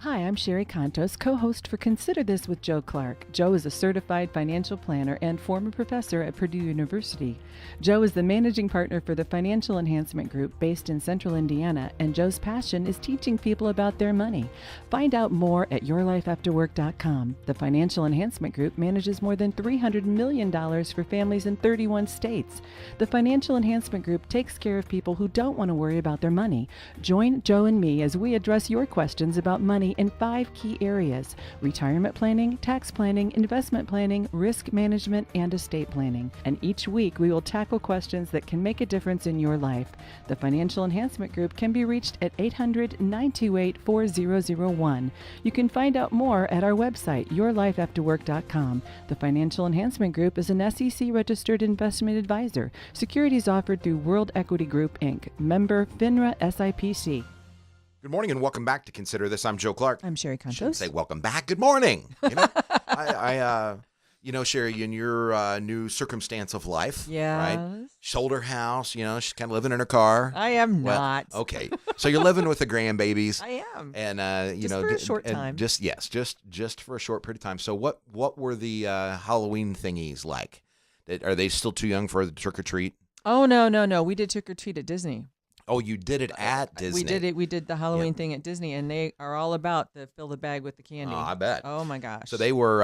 Hi, I'm Sherry Contos, co-host for Consider This with Joe Clark. Joe is a certified financial planner and former professor at Purdue University. Joe is the managing partner for the Financial Enhancement Group based in Central Indiana, and Joe's passion is teaching people about their money. Find out more at yourlifeafterwork.com. The Financial Enhancement Group manages more than $300 million for families in 31 states. The Financial Enhancement Group takes care of people who don't want to worry about their money. Join Joe and me as we address your questions about money in 5 key areas: retirement planning, tax planning, investment planning, risk management, and estate planning. And each week we will tackle questions that can make a difference in your life. The Financial Enhancement Group can be reached at 800-928-4001. You can find out more at our website, yourlifeafterwork.com. The Financial Enhancement Group is an SEC-registered investment advisor. Securities offered through World Equity Group, Inc., member FINRA SIPC. Good morning and welcome back to Consider This. I'm Joe Clark. I'm Sherry I shouldn't Contos. say welcome back. Good morning. Sherry, in your new circumstance of life, right? Shoulder house, she's kind of living in her car. I am not. Okay, so you're living with the grandbabies. I am. And for a short time. Just for a short period of time. So what were the Halloween thingies like? Are they still too young for the trick or treat? Oh, no. We did trick or treat at Disney. Oh, you did it at Disney. We did the Halloween thing at Disney, and they are all about the fill the bag with the candy. Oh, I bet. Oh my gosh. So they were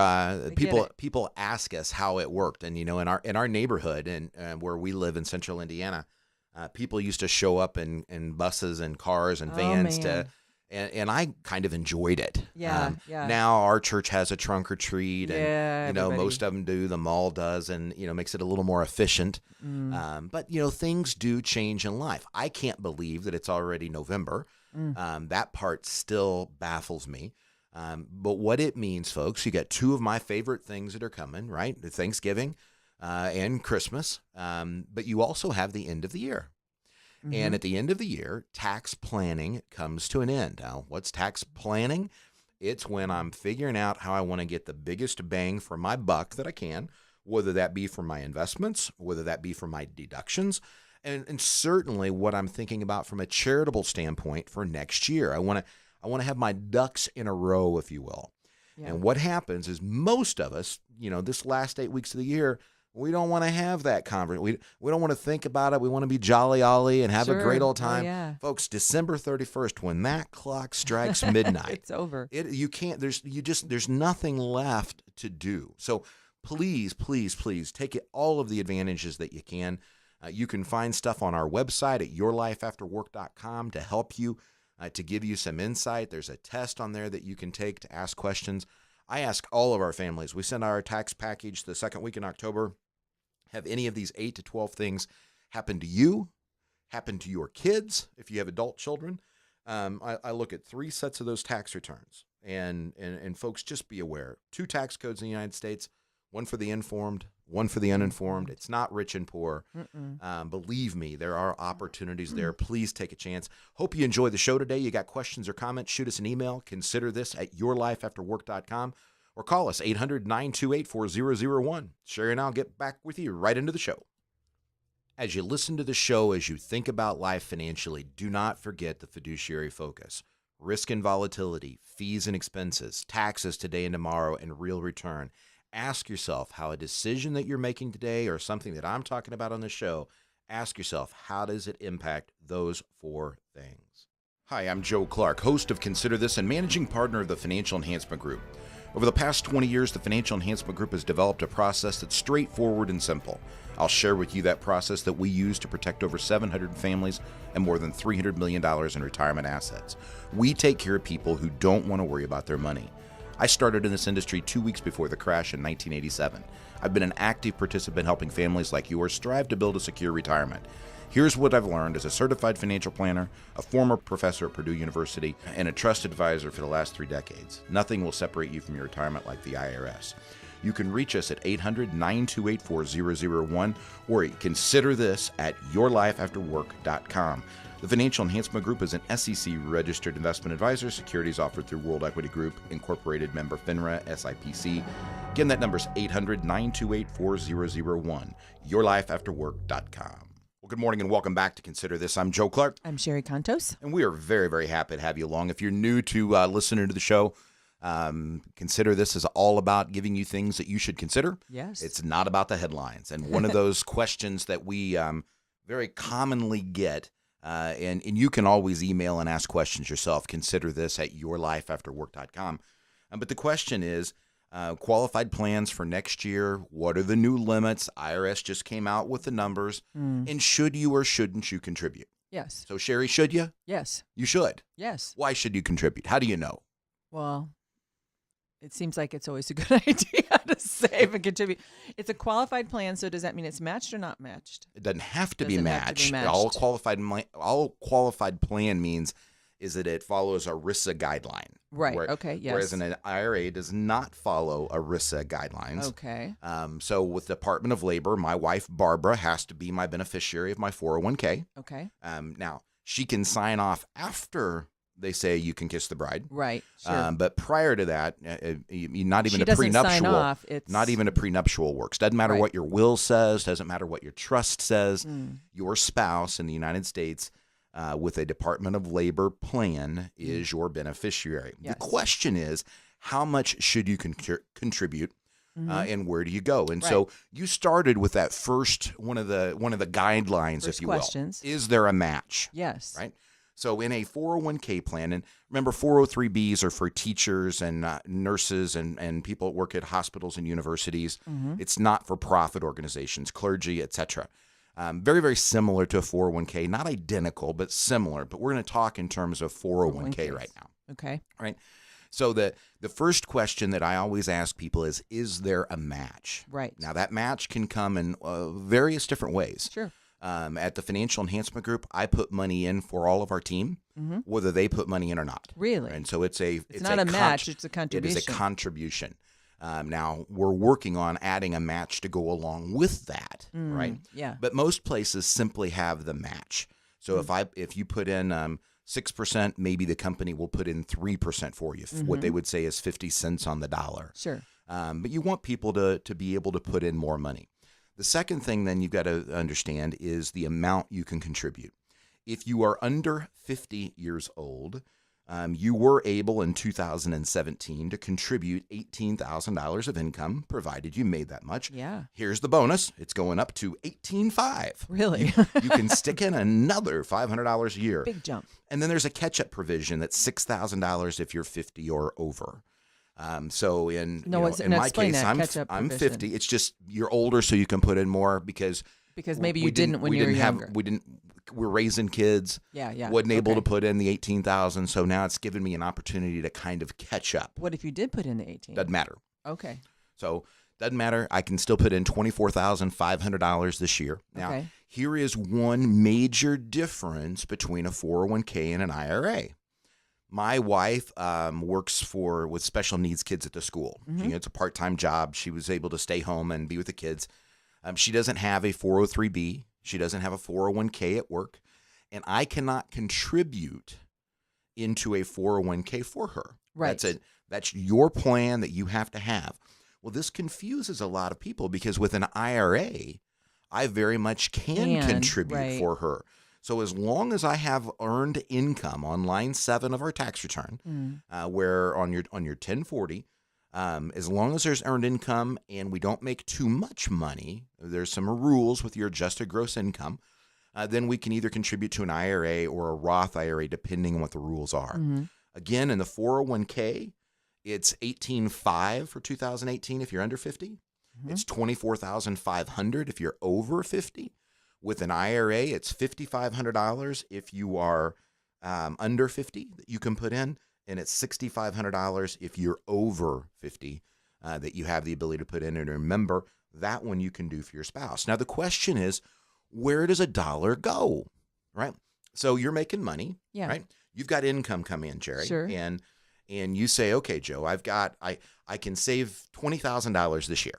get it. people ask us how it worked, and in our neighborhood and where we live in Central Indiana, people used to show up in buses and cars and vans and I kind of enjoyed it. Yeah. Now our church has a trunk or treat, and everybody. most of them do. The mall does, and makes it a little more efficient. But things do change in life. I can't believe that it's already November. That part still baffles me. But what it means, folks, you got 2 of my favorite things that are coming, right? Thanksgiving and Christmas. But you also have the end of the year. And at the end of the year, tax planning comes to an end. Now, what's tax planning? It's when I'm figuring out how I want to get the biggest bang for my buck that I can, whether that be for my investments, whether that be for my deductions, and certainly what I'm thinking about from a charitable standpoint for next year. I want to have my ducks in a row, if you will. Yeah. And what happens is most of us, this last 8 weeks of the year, we don't want to have that conversation. We don't want to think about it. We want to be jolly-olly and have a great old time. Oh, yeah. Folks, December 31st, when that clock strikes midnight, it's over. You can't, there's nothing left to do. So please take all of the advantages that you can. You can find stuff on our website at yourlifeafterwork.com to help you, to give you some insight. There's a test on there that you can take to ask questions. I ask all of our families. We send our tax package the second week in October. Have any of these 8 to 12 things happen to you, happen to your kids if you have adult children? I look at 3 sets of those tax returns. And folks, just be aware. 2 tax codes in the United States, one for the informed, one for the uninformed. It's not rich and poor. Believe me, there are opportunities there. Please take a chance. Hope you enjoy the show today. You got questions or comments, shoot us an email. Consider this at yourlifeafterwork.com or call us 800-928-4001. Sherry and I'll get back with you right into the show. As you listen to the show, as you think about life financially, do not forget the fiduciary focus. Risk and volatility, fees and expenses, taxes today and tomorrow, and real return. Ask yourself how a decision that you're making today or something that I'm talking about on the show, ask yourself, how does it impact those 4 things? Hi, I'm Joe Clark, host of Consider This and managing partner of the Financial Enhancement Group. Over the past 20 years, the Financial Enhancement Group has developed a process that's straightforward and simple. I'll share with you that process that we use to protect over 700 families and more than $300 million in retirement assets. We take care of people who don't want to worry about their money. I started in this industry 2 weeks before the crash in 1987. I've been an active participant helping families like yours strive to build a secure retirement. Here's what I've learned as a certified financial planner, a former professor at Purdue University, and a trusted advisor for the last 3 decades. Nothing will separate you from your retirement like the IRS. You can reach us at 800-928-4001 or consider this at yourlifeafterwork.com. The Financial Enhancement Group is an SEC-registered investment advisor. Securities offered through World Equity Group, Incorporated, member FINRA, SIPC. Again, that number is 800-928-4001, yourlifeafterwork.com. Well, good morning and welcome back to Consider This. I'm Joe Clark. I'm Sherry Contos. And we are very, very happy to have you along. If you're new to listening to the show, Consider This is all about giving you things that you should consider. Yes. It's not about the headlines. And one of those questions that we very commonly get, and you can always email and ask questions yourself, consider this at yourlifeafterwork.com. But the question is, qualified plans for next year. What are the new limits? IRS just came out with the numbers. And should you or shouldn't you contribute? Yes. So, Sherry, should you? Yes. You should. Yes. Why should you contribute? How do you know? Well, it seems like it's always a good idea to save and contribute. It's a qualified plan, so does that mean it's matched or not matched? It doesn't have to be Doesn't have to be matched. matched. All qualified plan means is that it follows a RISA guideline. Right. Okay. Yes. Whereas an IRA does not follow a RISA guidelines. Okay. So with the Department of Labor, my wife Barbara has to be my beneficiary of my 401k. Okay. Now she can sign off after they say you can kiss the bride. Right. Sure. But prior to that, not even she a doesn't prenuptial. sign off. It's Not even a prenuptial works. Doesn't matter Right. what your will says. Doesn't matter what your trust says. Your spouse in the United States with a Department of Labor plan is your beneficiary. Yes. The question is, how much should you contribute, and where do you go? And so you started with that first one of the guidelines, First if you questions. will. Is there a match? Yes. Right. So in a 401k plan, and remember 403bs are for teachers and nurses and people that work at hospitals and universities. It's not for profit organizations, clergy, etc. Very, very similar to a 401k, not identical, but similar. But we're going to talk in terms of 401k right now. Okay. Right. So the first question that I always ask people is there a match? Right. Now that match can come in various different ways. Sure. At the Financial Enhancement Group, I put money in for all of our team, whether they put money in or not. Really? And so it's not a match, it's a It contribution. is a contribution. Now, we're working on adding a match to go along with that, right? Yeah. But most places simply have the match. So if you put in 6%, maybe the company will put in 3% for you. What they would say is 50 cents on the dollar. Sure. But you want people to be able to put in more money. The second thing then you've got to understand is the amount you can contribute. If you are under 50 years old, you were able in 2017 to contribute $18,000 of income, provided you made that much. Yeah. Here's the bonus. It's going up to $18,500. Really? You can stick in another $500 a year. Big jump. And then there's a catch-up provision that's $6,000 if you're 50 or over. So in my case, I'm 50. It's just you're older, so you can put in more because maybe you didn't when you were younger. We're raising kids. Yeah. Wasn't able to put in the 18,000, so now it's given me an opportunity to kind of catch up. What if you did put in the 18? Doesn't matter. Okay. So doesn't matter. I can still put in $24,500 this year. Now, here is one major difference between a 401k and an IRA. My wife works with special needs kids at the school. It's a part-time job. She was able to stay home and be with the kids. She doesn't have a 403b. She doesn't have a 401k at work. And I cannot contribute into a 401k for her. Right. That's your plan that you have to have. Well, this confuses a lot of people because with an IRA, I very much can contribute for her. So as long as I have earned income on line 7 of our tax return, where on your 1040, as long as there's earned income and we don't make too much money, there's some rules with your adjusted gross income, then we can either contribute to an IRA or a Roth IRA, depending on what the rules are. Again, in the 401k, it's $18,500 for 2018 if you're under 50. It's $24,500 if you're over 50. With an IRA, it's $5,500 if you are under 50 that you can put in, and it's $6,500 if you're over 50 that you have the ability to put in. And remember, that one you can do for your spouse. Now, the question is, where does a dollar go, right? So you're making money, right? You've got income come in, Jerry. Sure. And you say, okay, Joe, I can save $20,000 this year.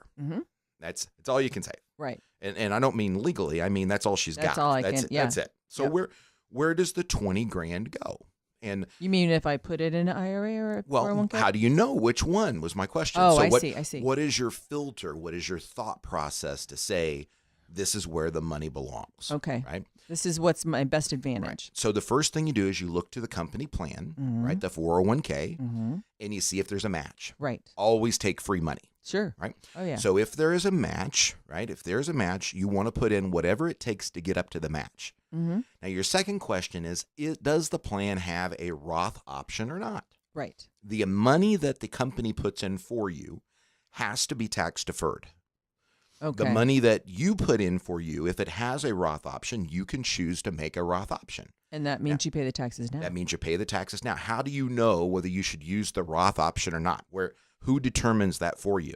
That's all you can save. Right. And I don't mean legally. I mean, that's all she's got. That's all I can. Yeah. That's it. So where does the $20,000 go? And you mean if I put it in an IRA or a 401k? How do you know which one was my question? Oh, so I see. What is your filter? What is your thought process to say this is where the money belongs. Okay. Right? This is what's my best advantage. Right. So the first thing you do is you look to the company plan, right? The 401k, and you see if there's a match. Right. Always take free money. Sure. Right? Oh, yeah. So if there is a match, right? If there's a match, you want to put in whatever it takes to get up to the match. Now, your second question is, does the plan have a Roth option or not? Right. The money that the company puts in for you has to be tax deferred. Okay. The money that you put in for you, if it has a Roth option, you can choose to make a Roth option. And that means you pay the taxes now. That means you pay the taxes now. How do you know whether you should use the Roth option or not? Who determines that for you?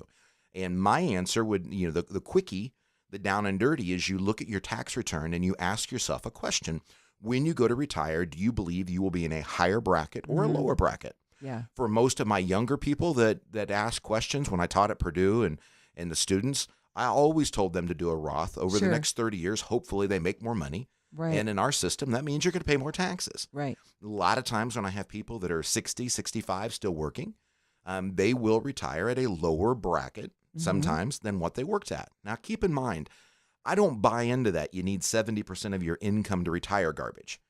And my answer would, the quickie, the down and dirty, is you look at your tax return and you ask yourself a question. When you go to retire, do you believe you will be in a higher bracket or a lower bracket? Yeah. For most of my younger people that ask questions when I taught at Purdue and the students, I always told them to do a Roth over the next 30 years. Hopefully they make more money. Right. And in our system, that means you're going to pay more taxes. Right. A lot of times when I have people that are 60, 65 still working, they will retire at a lower bracket sometimes than what they worked at. Now, keep in mind, I don't buy into that. You need 70% of your income to retire garbage.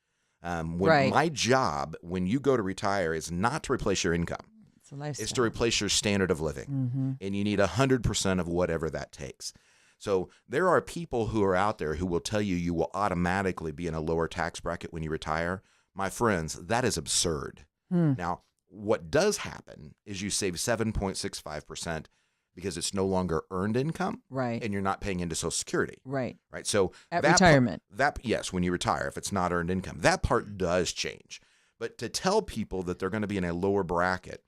My job when you go to retire is not to replace your income. It's a lifestyle. It's to replace your standard of living. And you need 100% of whatever that takes. So there are people who are out there who will tell you you will automatically be in a lower tax bracket when you retire. My friends, that is absurd. Now, what does happen is you save 7.65% because it's no longer earned income. Right. And you're not paying into Social Security. Right. Right. So at retirement. Yes, when you retire, if it's not earned income, that part does change. But to tell people that they're going to be in a lower bracket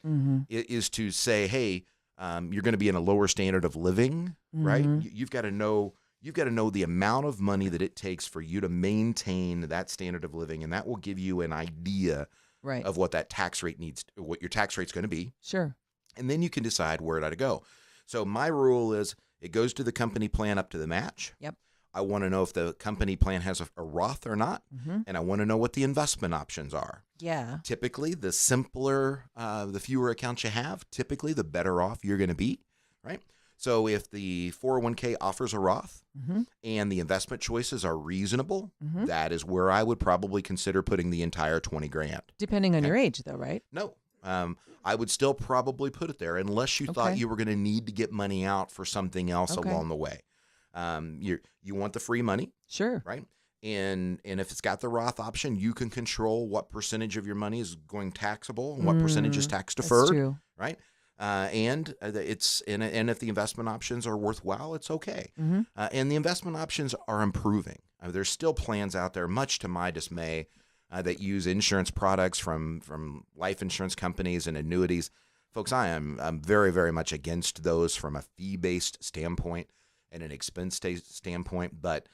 is to say, hey, you're going to be in a lower standard of living, right? You've got to know the amount of money that it takes for you to maintain that standard of living, and that will give you an idea of what that tax rate what your tax rate's going to be. Sure. And then you can decide where it ought to go. So my rule is it goes to the company plan up to the match. Yep. I want to know if the company plan has a Roth or not, and I want to know what the investment options are. Yeah. Typically, the simpler, the fewer accounts you have, typically the better off you're going to be, right? So if the 401k offers a Roth and the investment choices are reasonable, that is where I would probably consider putting the entire $20,000. Depending on your age, though, right? No. I would still probably put it there unless you thought you were going to need to get money out for something else along the way. You want the free money. Sure. Right. And if it's got the Roth option, you can control what percentage of your money is going taxable and what percentage is tax deferred. That's true. Right. And if the investment options are worthwhile, it's okay. And the investment options are improving. There's still plans out there, much to my dismay, that use insurance products from life insurance companies and annuities. Folks, I'm very, very much against those from a fee-based standpoint and an expense standpoint, but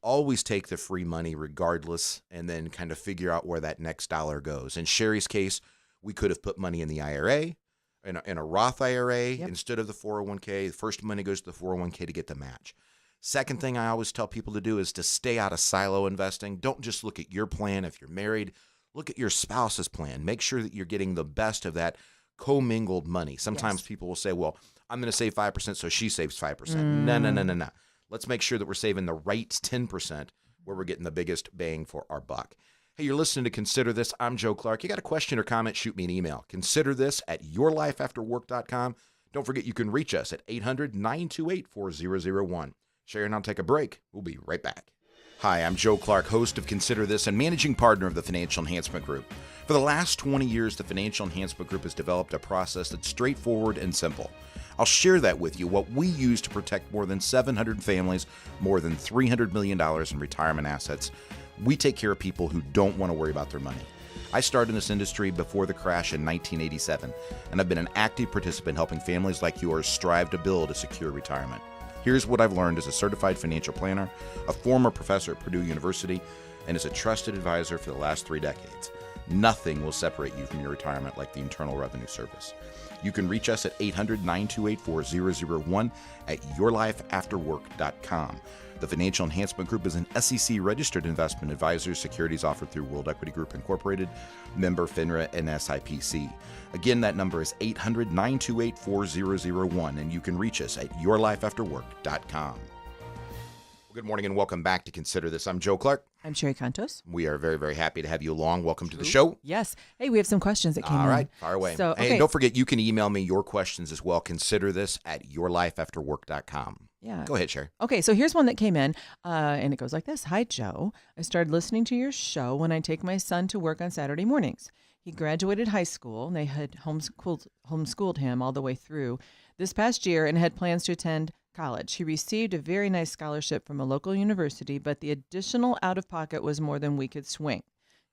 always take the free money regardless and then kind of figure out where that next dollar goes. In Sherry's case, we could have put money in the IRA, in a Roth IRA instead of the 401k. The first money goes to the 401k to get the match. Second thing I always tell people to do is to stay out of silo investing. Don't just look at your plan. If you're married, look at your spouse's plan. Make sure that you're getting the best of that commingled money. Sometimes people will say, well, I'm going to save 5% so she saves 5%. No. Let's make sure that we're saving the right 10% where we're getting the biggest bang for our buck. Hey, you're listening to Consider This. I'm Joe Clark. You got a question or comment, shoot me an email. ConsiderThis@yourlifeafterwork.com. Don't forget you can reach us at 800-928-4001. Sherry and I'll take a break. We'll be right back. Hi, I'm Joe Clark, host of Consider This and managing partner of the Financial Enhancement Group. For the last 20 years, the Financial Enhancement Group has developed a process that's straightforward and simple. I'll share that with you, what we use to protect more than 700 families, more than $300 million in retirement assets. We take care of people who don't want to worry about their money. I started in this industry before the crash in 1987, and I've been an active participant helping families like yours strive to build a secure retirement. Here's what I've learned as a certified financial planner, a former professor at Purdue University, and as a trusted advisor for the last 3 decades. Nothing will separate you from your retirement like the Internal Revenue Service. You can reach us at 800-928-4001 at yourlifeafterwork.com. The Financial Enhancement Group is an SEC-registered investment advisor. Securities offered through World Equity Group Incorporated, member FINRA and SIPC. Again, that number is 800-928-4001, and you can reach us at yourlifeafterwork.com. Well, good morning and welcome back to Consider This. I'm Joe Clark. I'm Sherry Cantos. We are very, very happy to have you along. Welcome to the show. Yes. Hey, we have some questions that came in. All right, fire away. So, Hey, and don't forget, you can email me your questions as well. Consider this at yourlifeafterwork.com. Yeah. Go ahead, Sherry. Okay, so here's one that came in, and it goes like this. Hi, Joe. I started listening to your show when I take my son to work on Saturday mornings. He graduated high school, and they had homeschooled him all the way through this past year and had plans to attend college. He received a very nice scholarship from a local university, but the additional out-of-pocket was more than we could swing.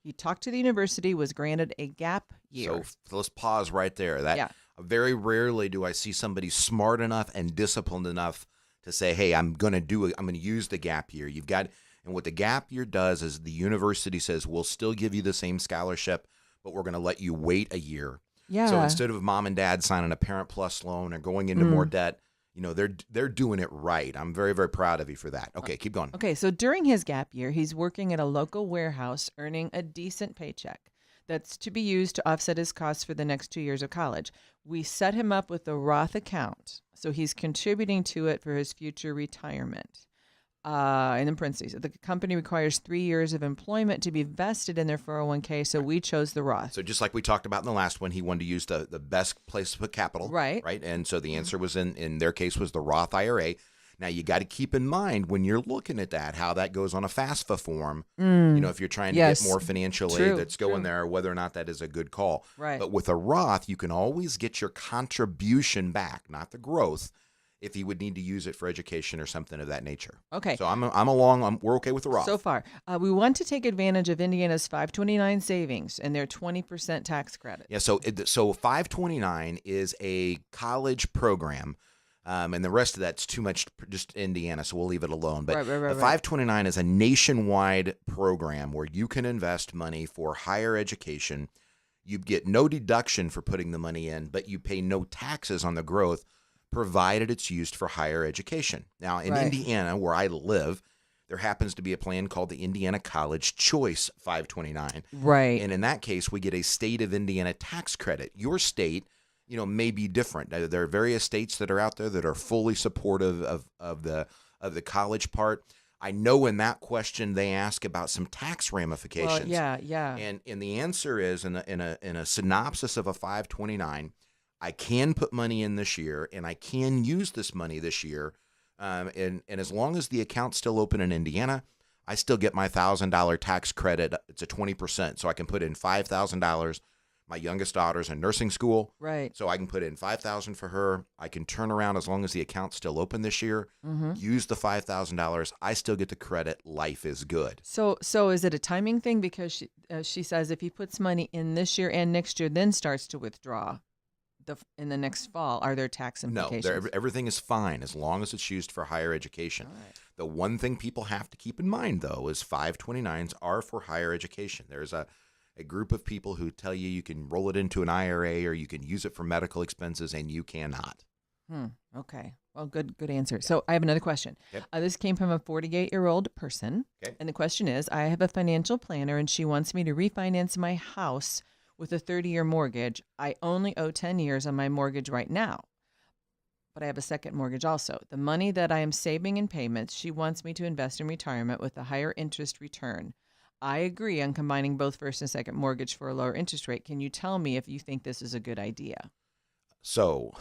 He talked to the university, was granted a gap year. So let's pause right there. Very rarely do I see somebody smart enough and disciplined enough to say, hey, I'm going to use the gap year. And what the gap year does is the university says, we'll still give you the same scholarship, but we're going to let you wait a year. Yeah. So instead of mom and dad signing a Parent Plus loan or going into more debt, they're doing it right. I'm very, very proud of you for that. Okay, keep going. Okay, so during his gap year, he's working at a local warehouse earning a decent paycheck that's to be used to offset his costs for the next 2 years of college. We set him up with a Roth account, so he's contributing to it for his future retirement. And in parentheses, the company requires 3 years of employment to be vested in their 401k, so we chose the Roth. So just like we talked about in the last one, he wanted to use the best place to put capital. Right. Right. And so the answer was in their case was the Roth IRA. Now, you got to keep in mind when you're looking at that, how that goes on a FAFSA form, if you're trying to get more financial aid that's going there, whether or not that is a good call. Right. But with a Roth, you can always get your contribution back, not the growth, if you would need to use it for education or something of that nature. Okay. So we're okay with the Roth. So far. We want to take advantage of Indiana's 529 savings and their 20% tax credit. Yeah, so 529 is a college program, and the rest of that's too much just Indiana, so we'll leave it alone. But the 529 is a nationwide program where you can invest money for higher education. You get no deduction for putting the money in, but you pay no taxes on the growth, provided it's used for higher education. Now, in Indiana, where I live, there happens to be a plan called the Indiana College Choice 529. Right. And in that case, we get a state of Indiana tax credit. Your state, may be different. There are various states that are out there that are fully supportive of the college part. I know in that question they ask about some tax ramifications. Well, yeah. And the answer is in a synopsis of a 529, I can put money in this year, and I can use this money this year. And as long as the account's still open in Indiana, I still get my $1,000 tax credit. It's a 20%, so I can put in $5,000. My youngest daughter's in nursing school, right? So I can put in $5,000 for her. I can turn around as long as the account's still open this year. Use the $5,000. I still get the credit. Life is good. So is it a timing thing? Because she says if he puts money in this year and next year, then starts to withdraw in the next fall, are there tax implications? No, everything is fine as long as it's used for higher education. Right. The one thing people have to keep in mind, though, is 529s are for higher education. There's a group of people who tell you can roll it into an IRA or you can use it for medical expenses, and you cannot. Okay. Well, good answer. So I have another question. Yep. This came from a 48-year-old person. Okay. And the question is, I have a financial planner, and she wants me to refinance my house with a 30-year mortgage. I only owe 10 years on my mortgage right now, but I have a second mortgage also. The money that I am saving in payments, she wants me to invest in retirement with a higher interest return. I agree on combining both first and second mortgage for a lower interest rate. Can you tell me if you think this is a good idea? So,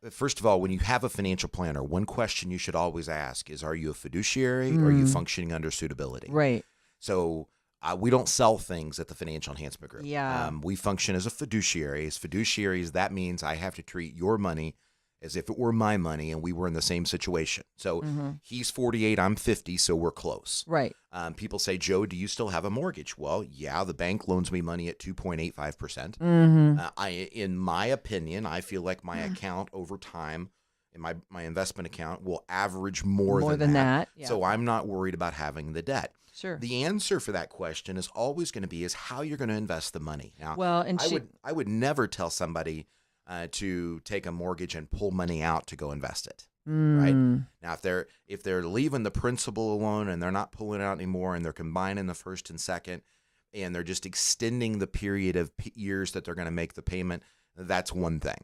first of all, when you have a financial planner, one question you should always ask is, are you a fiduciary or are you functioning under suitability? Right. So we don't sell things at the Financial Enhancement Group. Yeah. We function as a fiduciary. As fiduciaries, that means I have to treat your money as if it were my money and we were in the same situation. So he's 48, I'm 50, so we're close. Right. People say, Joe, do you still have a mortgage? Well, yeah, the bank loans me money at 2.85%. In my opinion, I feel like my account over time, in my investment account, will average more than that. Yeah. So I'm not worried about having the debt. Sure. The answer for that question is always going to be is how you're going to invest the money. Now, well, and I would never tell somebody to take a mortgage and pull money out to go invest it. Right now, if they're leaving the principal alone and they're not pulling it out anymore, and they're combining the first and second, and they're just extending the period of years that they're going to make the payment, that's one thing.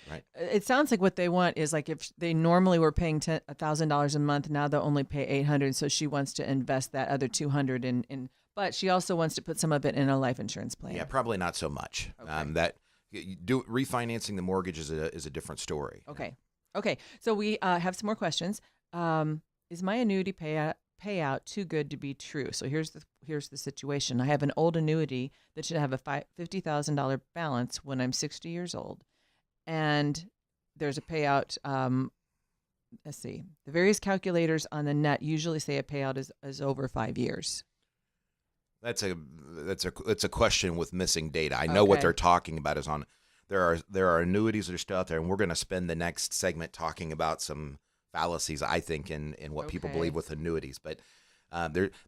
Right. It sounds like what they want is like if they normally were paying $1,000 a month, now they'll only pay $800. So she wants to invest that other $200 in, but she also wants to put some of it in a life insurance plan. Yeah, probably not so much. Okay. Refinancing the mortgage is a different story. Okay. So we have some more questions. Is my annuity payout too good to be true? So here's the situation. I have an old annuity that should have a $50,000 balance when I'm 60 years old. And there's a payout. Let's see. The various calculators on the net usually say a payout is over 5 years. That's a question with missing data. I know what they're talking about is on there are annuities that are still out there, and we're going to spend the next segment talking about some fallacies, I think, in what people believe with annuities. But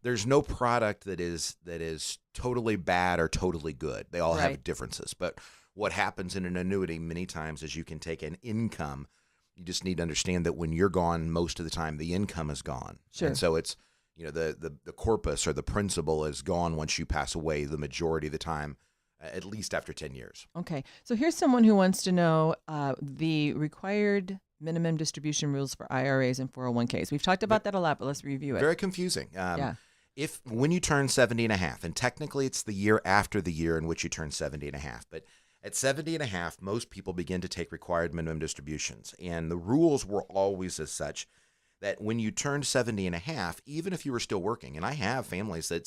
there's no product that is totally bad or totally good. They all have differences. But what happens in an annuity many times is you can take an income. You just need to understand that when you're gone, most of the time the income is gone. Sure. And so it's the corpus or the principal is gone once you pass away the majority of the time, at least after 10 years. Okay. So here's someone who wants to know the required minimum distribution rules for IRAs and 401ks. We've talked about that a lot, but let's review it. Very confusing. When you turn 70 and a half, and technically it's the year after the year in which you turn 70 and a half, but at 70 and a half, most people begin to take required minimum distributions. And the rules were always as such that when you turned 70 and a half, even if you were still working, and I have families they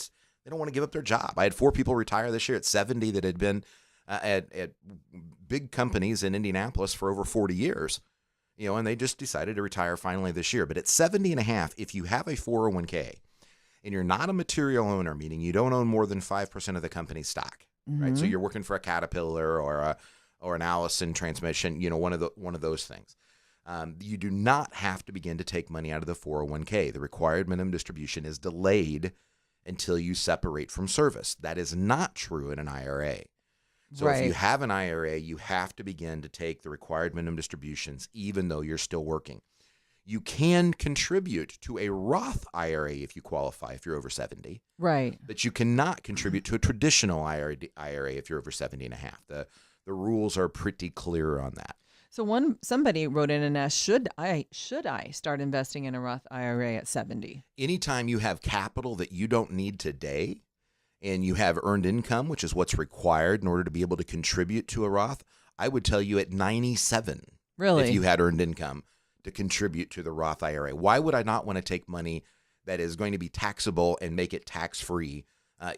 don't want to give up their job. I had 4 people retire this year at 70 that had been at big companies in Indianapolis for over 40 years, and they just decided to retire finally this year. But at 70 and a half, if you have a 401k and you're not a material owner, meaning you don't own more than 5% of the company's stock, right? So you're working for a Caterpillar or an Allison Transmission, one of those things. You do not have to begin to take money out of the 401k. The required minimum distribution is delayed until you separate from service. That is not true in an IRA. So if you have an IRA, you have to begin to take the required minimum distributions even though you're still working. You can contribute to a Roth IRA if you qualify, if you're over 70. Right. But you cannot contribute to a traditional IRA if you're over 70 and a half. The rules are pretty clear on that. So somebody wrote in and asked, should I start investing in a Roth IRA at 70? Anytime you have capital that you don't need today and you have earned income, which is what's required in order to be able to contribute to a Roth, I would tell you at 97, really, if you had earned income, to contribute to the Roth IRA. Why would I not want to take money that is going to be taxable and make it tax-free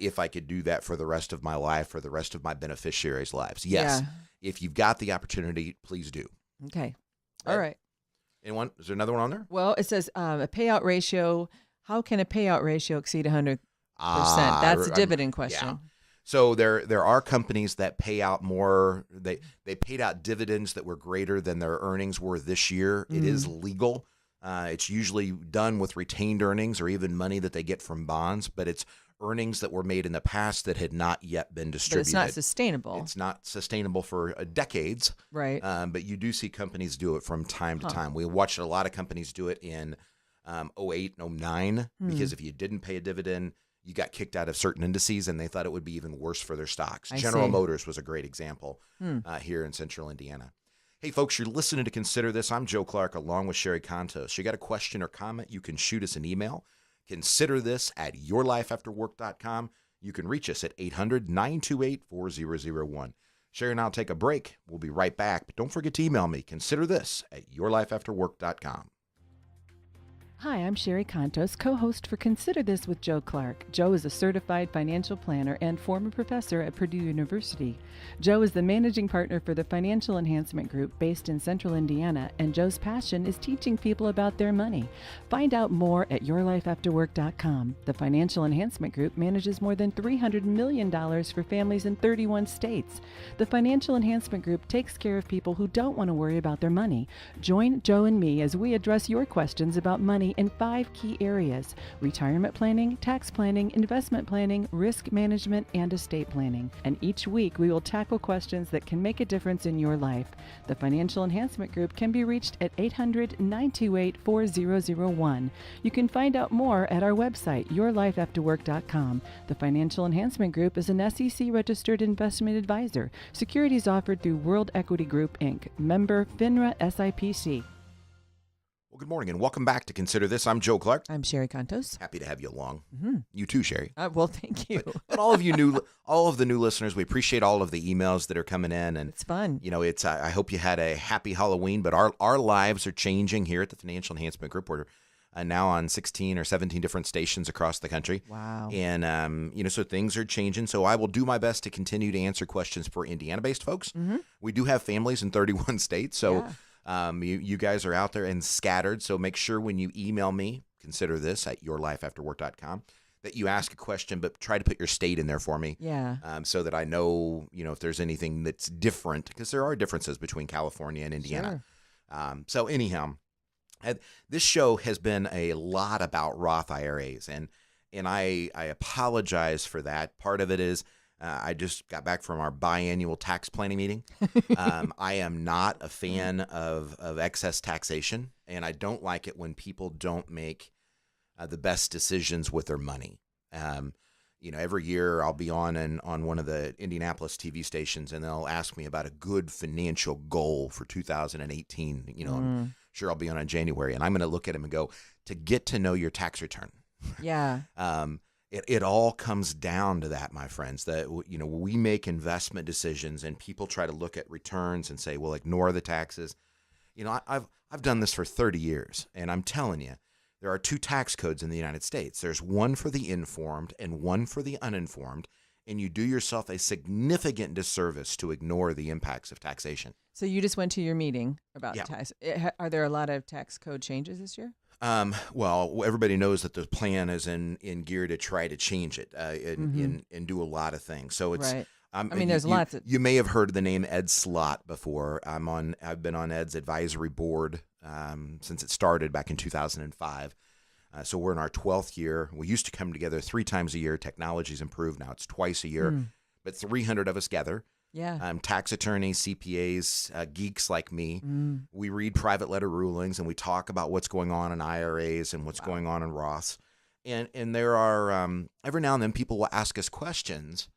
if I could do that for the rest of my life, for the rest of my beneficiaries' lives? Yes. Yeah. If you've got the opportunity, please do. Okay. All right. Anyone? Is there another one on there? Well, it says a payout ratio. How can a payout ratio exceed 100%? That's a dividend question. Yeah. So there are companies that pay out more. They paid out dividends that were greater than their earnings were this year. It is legal. It's usually done with retained earnings or even money that they get from bonds, but it's earnings that were made in the past that had not yet been distributed. But it's not sustainable. It's not sustainable for decades. Right. But you do see companies do it from time to time. We watched a lot of companies do it in 08 and 09 because if you didn't pay a dividend, you got kicked out of certain indices, and they thought it would be even worse for their stocks. General Motors was a great example here in central Indiana. Hey, folks, you're listening to Consider This. I'm Joe Clark along with Sherry Contos. You got a question or comment, you can shoot us an email. Consider this at yourlifeafterwork.com. You can reach us at 800-928-4001. Sherry and I'll take a break. We'll be right back. But don't forget to email me. Consider this at yourlifeafterwork.com. Hi, I'm Sherry Contos, co-host for Consider This with Joe Clark. Joe is a certified financial planner and former professor at Purdue University. Joe is the managing partner for the Financial Enhancement Group based in central Indiana, and Joe's passion is teaching people about their money. Find out more at yourlifeafterwork.com. The Financial Enhancement Group manages more than $300 million for families in 31 states. The Financial Enhancement Group takes care of people who don't want to worry about their money. Join Joe and me as we address your questions about money money in 5 key areas: retirement planning, tax planning, investment planning, risk management, and estate planning. And each week we will tackle questions that can make a difference in your life. The Financial Enhancement Group can be reached at 800-928-4001. You can find out more at our website, yourlifeafterwork.com. The Financial Enhancement Group is an SEC-registered investment advisor. Securities offered through World Equity Group, Inc., member FINRA SIPC. Well, good morning and welcome back to Consider This. I'm Joe Clark. I'm Sherry Contos. Happy to have you along. Mm-hmm. You too, Sherry. Well, thank you. But all of the new listeners, we appreciate all of the emails that are coming in, and It's fun. you know, it's. I hope you had a happy Halloween. But our lives are changing here at the Financial Enhancement Group. We're now on 16 or 17 different stations across the country. Wow. And you know, so things are changing. So I will do my best to continue to answer questions for Indiana-based folks. Mm-hmm. We do have families in 31 states, so. Yeah. You guys are out there and scattered, so make sure when you email me, consider this at yourlifeafterwork.com, that you ask a question, but try to put your state in there for me. Yeah. So that I know, you know, if there's anything that's different, because there are differences between California and Indiana. Sure. So anyhow, this show has been a lot about Roth IRAs, and I apologize for that. Part of it is I just got back from our biannual tax planning meeting. I am not a fan of excess taxation, and I don't like it when people don't make the best decisions with their money. You know, every year I'll be on one of the Indianapolis TV stations, and they'll ask me about a good financial goal for 2018. You know, I'm sure I'll be on in January, and I'm going to look at them and go, to get to know your tax return. Yeah. It all comes down to that, my friends, that, you know, we make investment decisions and people try to look at returns and say, well, ignore the taxes. You know, I've done this for 30 years, and I'm telling you, there are 2 tax codes in the United States. There's one for the informed and one for the uninformed, and you do yourself a significant disservice to ignore the impacts of taxation. So you just went to your meeting about Yeah. tax. Are there a lot of tax code changes this year? Well, everybody knows that the plan is in gear to try to change it and do a lot of things. So it's, Right. I mean, there's lots of... You may have heard the name Ed Slott before. I've been on Ed's advisory board since it started back in 2005. So we're in our 12th year. We used to come together 3 times a year. Technology's improved. Now it's twice a year. But 300 of us gather. Yeah. Tax attorneys, CPAs, geeks like me. We read private letter rulings and we talk about what's going on in IRAs and what's going on in Roths. And there are, every now and then people will ask us questions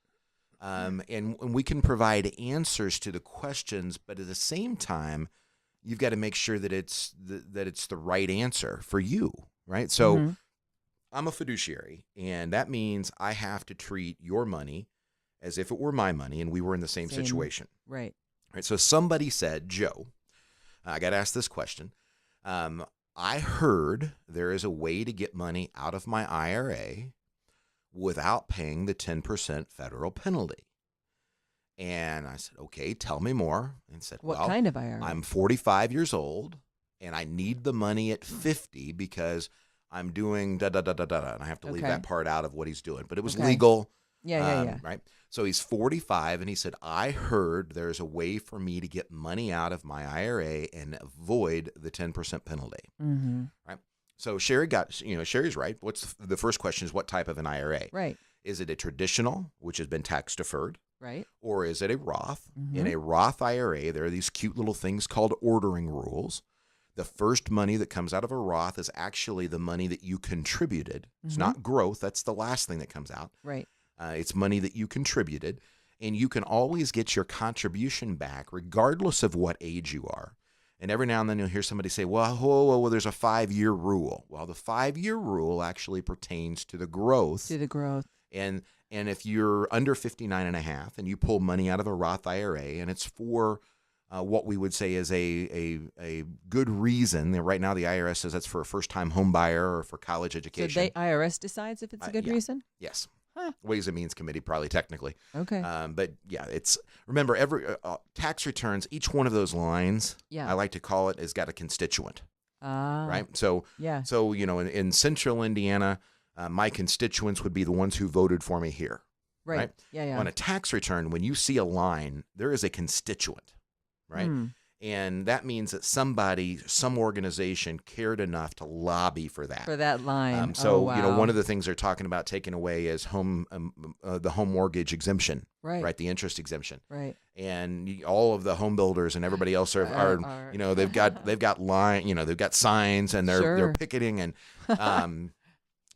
and we can provide answers to the questions, but at the same time, you've got to make sure that it's the right answer for you, right? So I'm a fiduciary, and that means I have to treat your money as if it were my money and we were in the same situation. Right. Right. So somebody said, Joe, I got asked this question. I heard there is a way to get money out of my IRA without paying the 10% federal penalty. And I said, okay, tell me more. And said, What kind of IRA? I'm 45 years old and I need the money at 50 because I'm doing da-da-da-da-da. And I have to leave that part out of what he's doing. But it was legal. Yeah. Right. So he's 45 and he said, I heard there's a way for me to get money out of my IRA and avoid the 10% penalty. Right. So Sherry's right. What's the first question is what type of an IRA? Right. Is it a traditional, which has been tax deferred? Right. Or is it a Roth? In a Roth IRA, there are these cute little things called ordering rules. The first money that comes out of a Roth is actually the money that you contributed. It's not growth. That's the last thing that comes out. Right. It's money that you contributed, and you can always get your contribution back regardless of what age you are. And every now and then you'll hear somebody say, well, there's a 5-year rule. Well, the 5-year rule actually pertains to the growth. And if you're under 59 and a half and you pull money out of a Roth IRA and it's for what we would say is a good reason. Right now, the IRS says that's for a first-time home buyer or for college education. So the IRS decides if it's a good reason? Yes. Huh. Ways and Means Committee, probably technically. Okay. But yeah, remember every tax returns, each one of those lines, I like to call it, has got a constituent. Right. So in central Indiana, my constituents would be the ones who voted for me here. Right. Yeah. On a tax return, when you see a line, there is a constituent. Right. And that means that somebody, some organization cared enough to lobby for that. For that line. So, wow. one of the things they're talking about taking away is the home mortgage exemption, right? The interest exemption. Right. And all of the home builders and everybody else are they've got they've got signs and they're picketing and,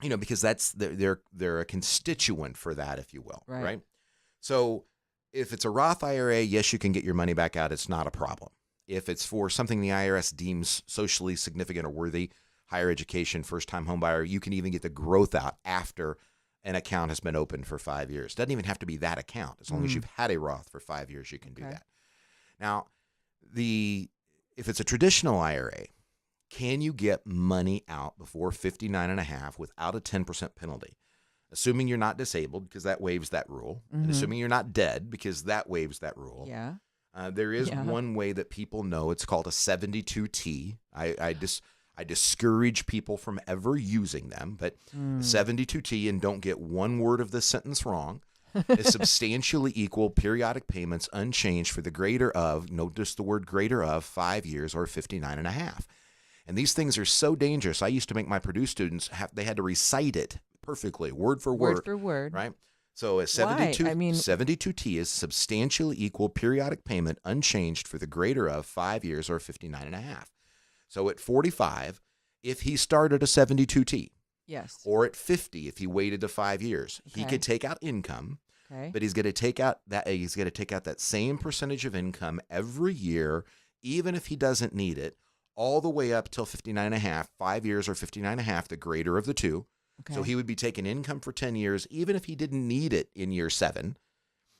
because that's they're a constituent for that, if you will. Right. So if it's a Roth IRA, yes, you can get your money back out. It's not a problem. If it's for something the IRS deems socially significant or worthy, higher education, first-time home buyer, you can even get the growth out after an account has been open for 5 years. Doesn't even have to be that account. As long as you've had a Roth for 5 years, you can do that. Now, if it's a traditional IRA, can you get money out before 59 and a half without a 10% penalty? Assuming you're not disabled, because that waives that rule, and assuming you're not dead, because that waives that rule. Yeah. There is one way that people know. It's called a 72T. I discourage people from ever using them, but 72T, and don't get one word of this sentence wrong, is substantially equal periodic payments unchanged for the greater of, notice the word greater of, 5 years or 59 and a half. And these things are so dangerous. I used to make my Purdue students, they had to recite it perfectly, word for word. Word for word. Right? So a 72T is substantially equal periodic payment unchanged for the greater of 5 years or 59 and a half. So at 45, if he started a 72T, yes, or at 50, if he waited to 5 years, he could take out income, but he's going to take out that same percentage of income every year, even if he doesn't need it, all the way up till 59 and a half, 5 years or 59 and a half, the greater of the two. So he would be taking income for 10 years, even if he didn't need it in year 7.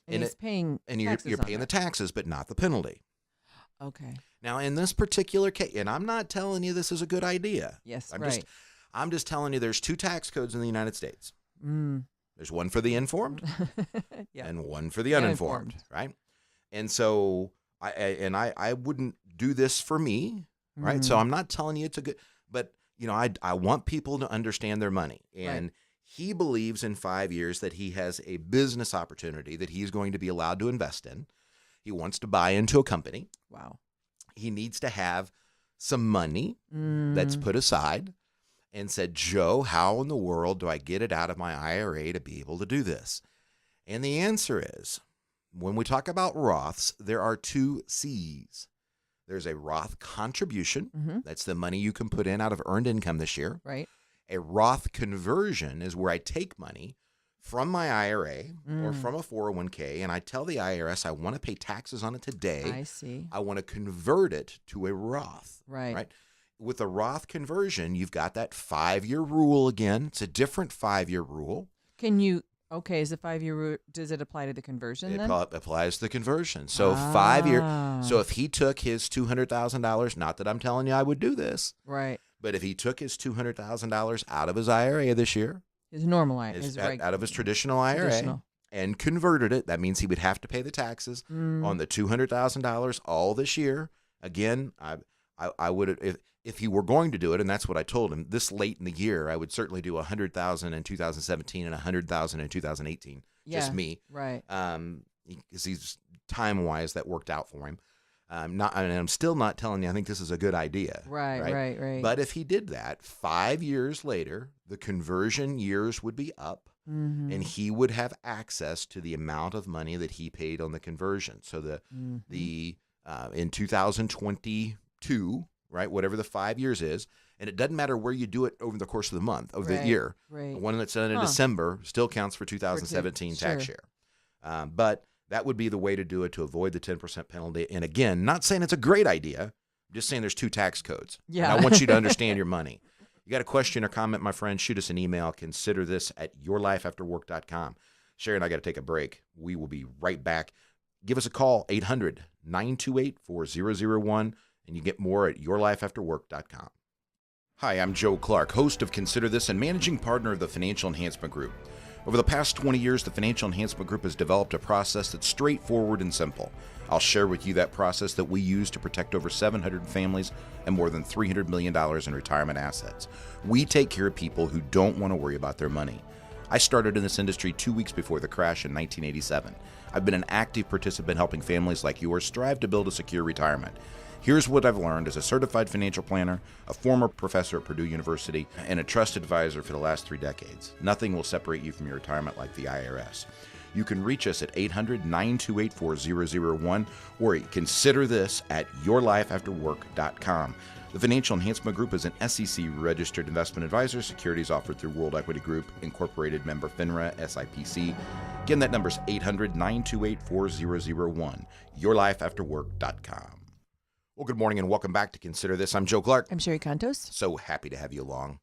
And he's paying taxes you're paying the taxes, but not the penalty. Okay. Now, in this particular case, and I'm not telling you this is a good idea. Yes, I'm just telling you there's 2 tax codes in the United States. There's one for the informed and one for the uninformed, right? And so I wouldn't do this for me, right? So I'm not telling you it's a good, but I want people to understand their money. And he believes in 5 years that he has a business opportunity that he's going to be allowed to invest in. He wants to buy into a company. Wow. He needs to have some money that's put aside, and said, Joe, how in the world do I get it out of my IRA to be able to do this? And the answer is, when we talk about Roths, there are 2 C's. There's a Roth contribution. That's the money you can put in out of earned income this year. Right. A Roth conversion is where I take money from my IRA or from a 401k, and I tell the IRS I want to pay taxes on it today. I see. I want to convert it to a Roth. Right. With a Roth conversion, you've got that 5-year rule again. It's a different 5-year rule. Is the 5-year rule, does it apply to the conversion then? It applies to the conversion. So 5 years. So if he took his $200,000, not that I'm telling you I would do this. Right. But if he took his $200,000 out of his IRA this year, his normal IRA, out of his traditional IRA, and converted it, that means he would have to pay the taxes on the $200,000 all this year. Again, I would, if he were going to do it, and that's what I told him, this late in the year, I would certainly do $100,000 in 2017 and $100,000 in 2018. Just me, right? Because he's time-wise that worked out for him. And I'm still not telling you I think this is a good idea. Right. But if he did that, 5 years later, the conversion years would be up, and he would have access to the amount of money that he paid on the conversion. So in 2022, right, whatever the 5 years is, and it doesn't matter where you do it over the course of the month, of the year. Right. The one that's done in December still counts for 2017 tax year. But that would be the way to do it to avoid the 10% penalty. And again, not saying it's a great idea. I'm just saying there's 2 tax codes. Yeah. And I want you to understand your money. You got a question or comment, my friend, shoot us an email. Consider this at yourlifeafterwork.com. Sherry and I got to take a break. We will be right back. Give us a call, 800-928-4001, and you get more at yourlifeafterwork.com. Hi, I'm Joe Clark, host of Consider This and managing partner of the Financial Enhancement Group. Over the past 20 years, the Financial Enhancement Group has developed a process that's straightforward and simple. I'll share with you that process that we use to protect over 700 families and more than $300 million in retirement assets. We take care of people who don't want to worry about their money. I started in this industry 2 weeks before the crash in 1987. I've been an active participant helping families like yours strive to build a secure retirement. Here's what I've learned as a certified financial planner, a former professor at Purdue University, and a trusted advisor for the last 3 decades. Nothing will separate you from your retirement like the IRS. You can reach us at 800-928-4001 or consider this at yourlifeafterwork.com. The Financial Enhancement Group is an SEC-registered investment advisor. Securities offered through World Equity Group, Incorporated, member FINRA, SIPC. Again, that number is 800-928-4001, yourlifeafterwork.com. Well, good morning and welcome back to Consider This. I'm Joe Clark. I'm Sherry Cantos. So happy to have you along.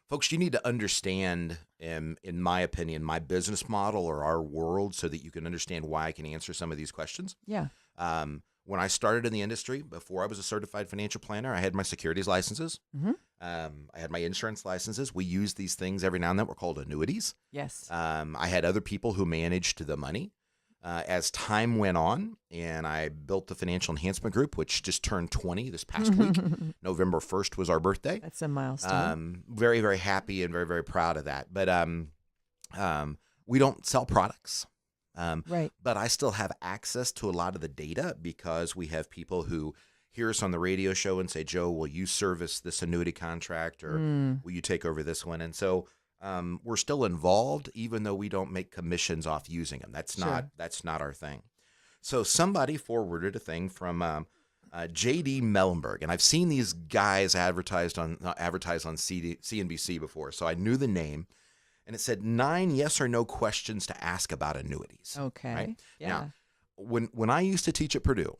Folks, you need to understand, in my opinion, my business model or our world so that you can understand why I can answer some of these questions. Yeah. When I started in the industry, before I was a certified financial planner, I had my securities licenses. Mm-hmm. I had my insurance licenses. We use these things every now and then. We're called annuities. Yes. I had other people who managed the money. As time went on, and I built the Financial Enhancement Group, which just turned 20 this past week. November 1st was our birthday. That's a milestone. Very, very happy and very, very proud of that. But we don't sell products. Right. But I still have access to a lot of the data because we have people who hear us on the radio show and say, Joe, will you service this annuity contract or will you take over this one? And so we're still involved, even though we don't make commissions off using them. That's not our thing. So somebody forwarded a thing from J.D. Mellenberg, and I've seen these guys advertised on CNBC before, so I knew the name. And it said 9 yes or no questions to ask about annuities. Okay. Right? Yeah. Now, when I used to teach at Purdue,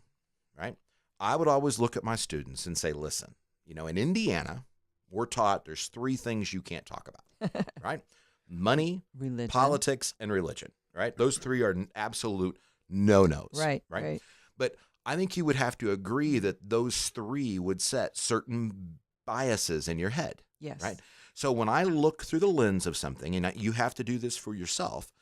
right, I would always look at my students and say, listen, in Indiana, we're taught there's 3 things you can't talk about, right? Money, Religion. politics, and religion, right? Those 3 are absolute no-nos. Right. But I think you would have to agree that those 3 would set certain biases in your head. Yes. Right? So when I look through the lens of something, and you have to do this for yourself,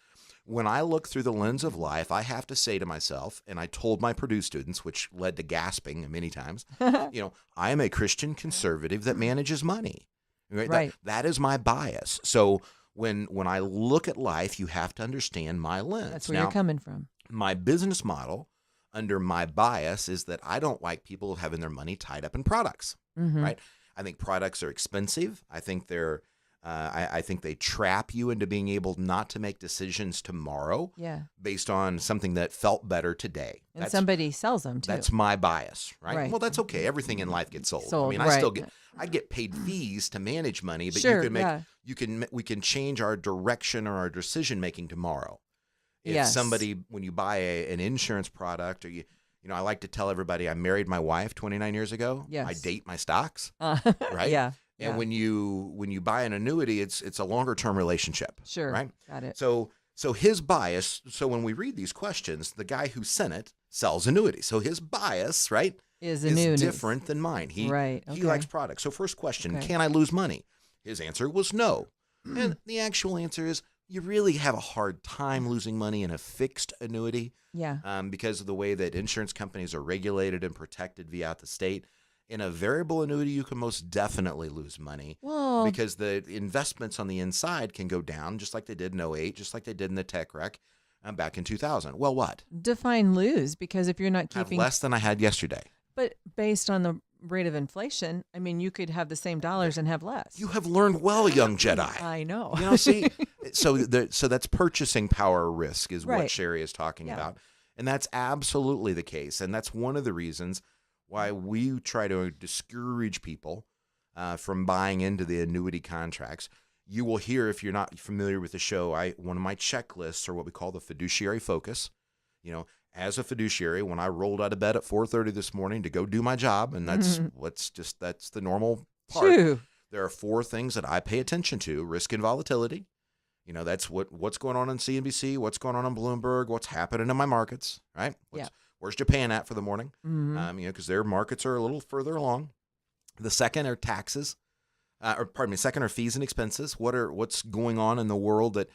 when I look through the lens of life, I have to say to myself, and I told my Purdue students, which led to gasping many times, I am a Christian conservative that manages money. Right? That is my bias. So when I look at life, you have to understand my lens. That's where you're coming from. My business model under my bias is that I don't like people having their money tied up in products, right? I think products are expensive. I think I think they trap you into being able not to make decisions tomorrow based on something that felt better today. And somebody sells them too. That's my bias, right? Well, that's okay. Everything in life gets sold. I mean, I get paid fees to manage money, but we can change our direction or our decision making tomorrow. If somebody, when you buy an insurance product, or I like to tell everybody I married my wife 29 years ago. Yes. I date my stocks, right? Yeah. And when you buy an annuity, it's a longer term relationship. Sure. Right. Got it. So his bias. So when we read these questions, the guy who sent it sells annuities. So his bias, right, is different than mine. He likes products. So first question: Can I lose money? His answer was no, and the actual answer is you really have a hard time losing money in a fixed annuity. Yeah. Because of the way that insurance companies are regulated and protected via the state. In a variable annuity, you can most definitely lose money because the investments on the inside can go down just like they did in 2008, just like they did in the tech wreck back in 2000. Well, what? Define lose, because if you're not keeping... I have less than I had yesterday. But based on the rate of inflation, I mean, you could have the same dollars and have less. You have learned well, young Jedi. I know. See, so that's purchasing power risk is what Sherry is talking about. And that's absolutely the case. And that's one of the reasons why we try to discourage people from buying into the annuity contracts. You will hear, if you're not familiar with the show, one of my checklists are what we call the fiduciary focus. As a fiduciary, when I rolled out of bed at 4:30 this morning to go do my job, and that's the normal part. True. There are 4 things that I pay attention to: risk and volatility. That's what's going on CNBC, what's going on Bloomberg, what's happening in my markets, right? Where's Japan at for the morning? Because their markets are a little further along. The second are taxes, second are fees and expenses. What's going on in the world that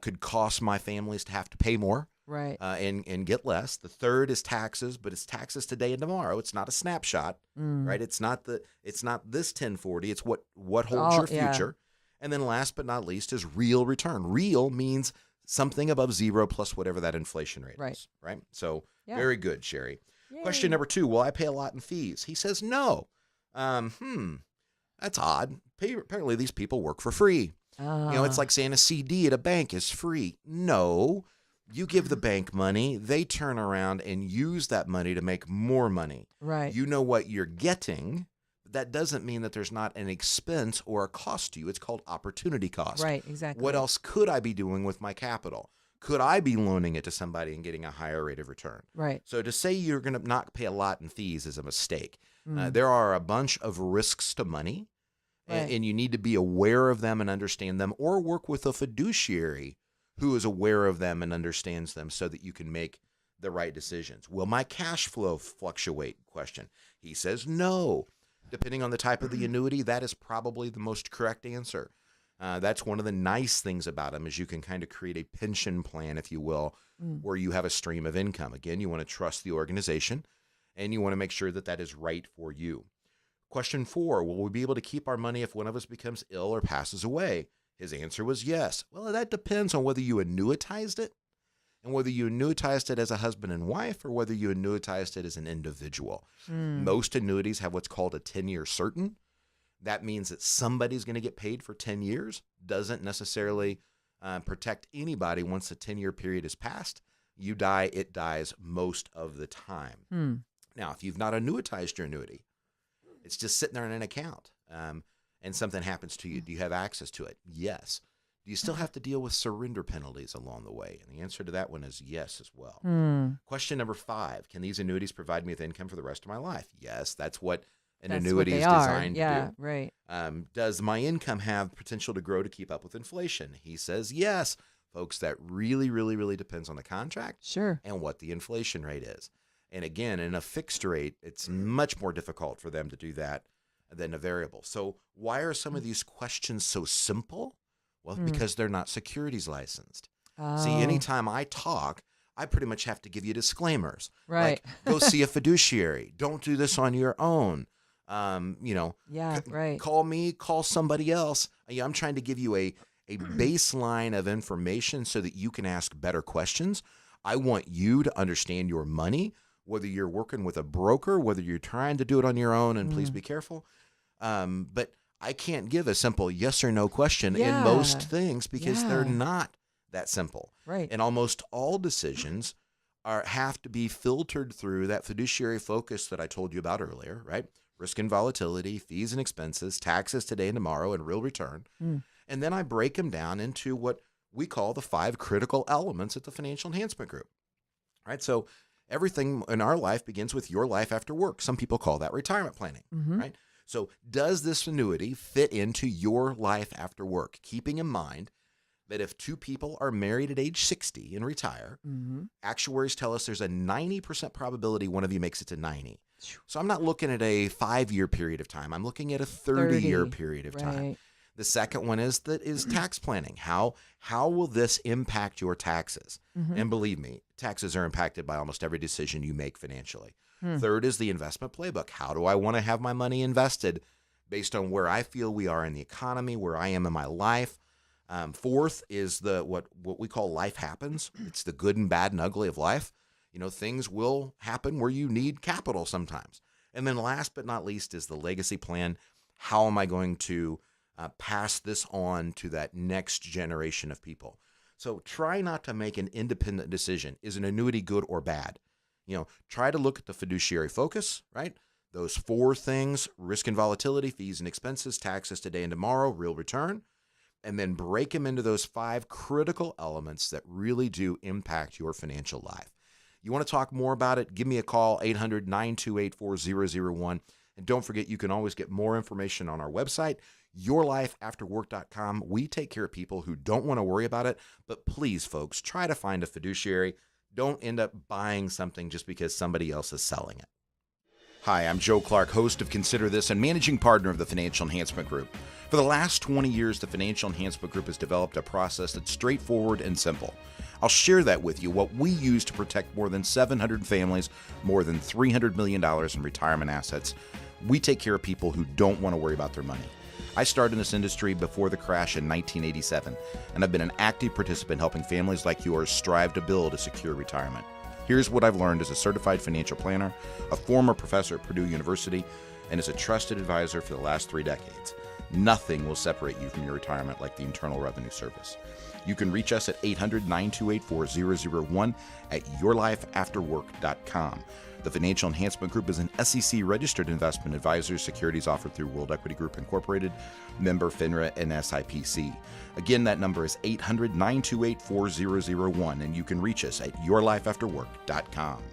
could cost my families to have to pay more, right? And get less. The third is taxes, but it's taxes today and tomorrow. It's not a snapshot, right? It's not this 1040. It's what holds your future. And then last but not least is real return. Real means something above zero plus whatever that inflation rate Right. is, right? So Yeah. very good, Sherry. Yay. Question number 2, will I pay a lot in fees? He says no. That's odd. Apparently these people work for free. It's like saying a CD at a bank is free. No, you give the bank money, they turn around and use that money to make more money. Right. You know what you're getting. That doesn't mean that there's not an expense or a cost to you. It's called opportunity cost. Right, exactly. What else could I be doing with my capital? Could I be loaning it to somebody and getting a higher rate of return? Right. So to say you're going to not pay a lot in fees is a mistake. There are a bunch of risks to money, Right. and you need to be aware of them and understand them, or work with a fiduciary who is aware of them and understands them so that you can make the right decisions. Will my cash flow fluctuate? Question. He says no. Depending on the type of the annuity, that is probably the most correct answer. That's one of the nice things about them is you can kind of create a pension plan, if you will, where you have a stream of income. Again, you want to trust the organization, and you want to make sure that that is right for you. Question 4, will we be able to keep our money if one of us becomes ill or passes away? His answer was yes. Well, that depends on whether you annuitized it and whether you annuitized it as a husband and wife or whether you annuitized it as an individual. Most annuities have what's called a 10-year certain. That means that somebody's going to get paid for 10 years. Doesn't necessarily protect anybody once the 10-year period is passed. You die, it dies most of the time. Now, if you've not annuitized your annuity, it's just sitting there in an account, and something happens to you, do you have access to it? Yes. Do you still have to deal with surrender penalties along the way? And the answer to that one is yes as well. Question number 5, can these annuities provide me with income for the rest of my life? Yes, that's what an annuity is designed to do. Right. Does my income have potential to grow to keep up with inflation? He says yes. Folks, that really, really, really depends on the contract Sure. and what the inflation rate is. And again, in a fixed rate, it's much more difficult for them to do that than a variable. So why are some of these questions so simple? Well, because they're not securities licensed. See, anytime I talk, I pretty much have to give you disclaimers. Right. Like, go see a fiduciary. Don't do this on your own. Yeah, right. Call me, call somebody else. I'm trying to give you a baseline of information so that you can ask better questions. I want you to understand your money, whether you're working with a broker, whether you're trying to do it on your own, and please be careful. But I can't give a simple yes or no question in most things because they're not that simple. Right. And almost all decisions have to be filtered through that fiduciary focus that I told you about earlier, right? Risk and volatility, fees and expenses, taxes today and tomorrow, and real return. And then I break them down into what we call the 5 critical elements at the Financial Enhancement Group, right? So everything in our life begins with your life after work. Some people call that retirement planning, right? So does this annuity fit into your life after work? Keeping in mind that if 2 people are married at age 60 and retire, actuaries tell us there's a 90% probability one of you makes it to 90. So I'm not looking at a 5-year period of time. I'm looking at a 30-year period of time. The second one is tax planning. How will this impact your taxes? And believe me, taxes are impacted by almost every decision you make financially. Third is the investment playbook. How do I want to have my money invested based on where I feel we are in the economy, where I am in my life? Fourth is what we call life happens. It's the good and bad and ugly of life. Things will happen where you need capital sometimes. And then last but not least is the legacy plan. How am I going to pass this on to that next generation of people? So try not to make an independent decision. Is an annuity good or bad? Try to look at the fiduciary focus, right? Those 4 things: risk and volatility, fees and expenses, taxes today and tomorrow, real return, and then break them into those 5 critical elements that really do impact your financial life. You want to talk more about it? Give me a call, 800-928-4001. And don't forget, you can always get more information on our website, yourlifeafterwork.com. We take care of people who don't want to worry about it, but please, folks, try to find a fiduciary. Don't end up buying something just because somebody else is selling it. Hi, I'm Joe Clark, host of Consider This and managing partner of the Financial Enhancement Group. For the last 20 years, the Financial Enhancement Group has developed a process that's straightforward and simple. I'll share that with you, what we use to protect more than 700 families, more than $300 million in retirement assets. We take care of people who don't want to worry about their money. I started in this industry before the crash in 1987, and I've been an active participant helping families like yours strive to build a secure retirement. Here's what I've learned as a certified financial planner, a former professor at Purdue University, and as a trusted advisor for the last 3 decades. Nothing will separate you from your retirement like the Internal Revenue Service. You can reach us at 800-928-4001 at yourlifeafterwork.com. The Financial Enhancement Group is an SEC-registered investment advisor. Securities offered through World Equity Group Incorporated, member FINRA and SIPC. Again, that number is 800-928-4001, and you can reach us at yourlifeafterwork.com.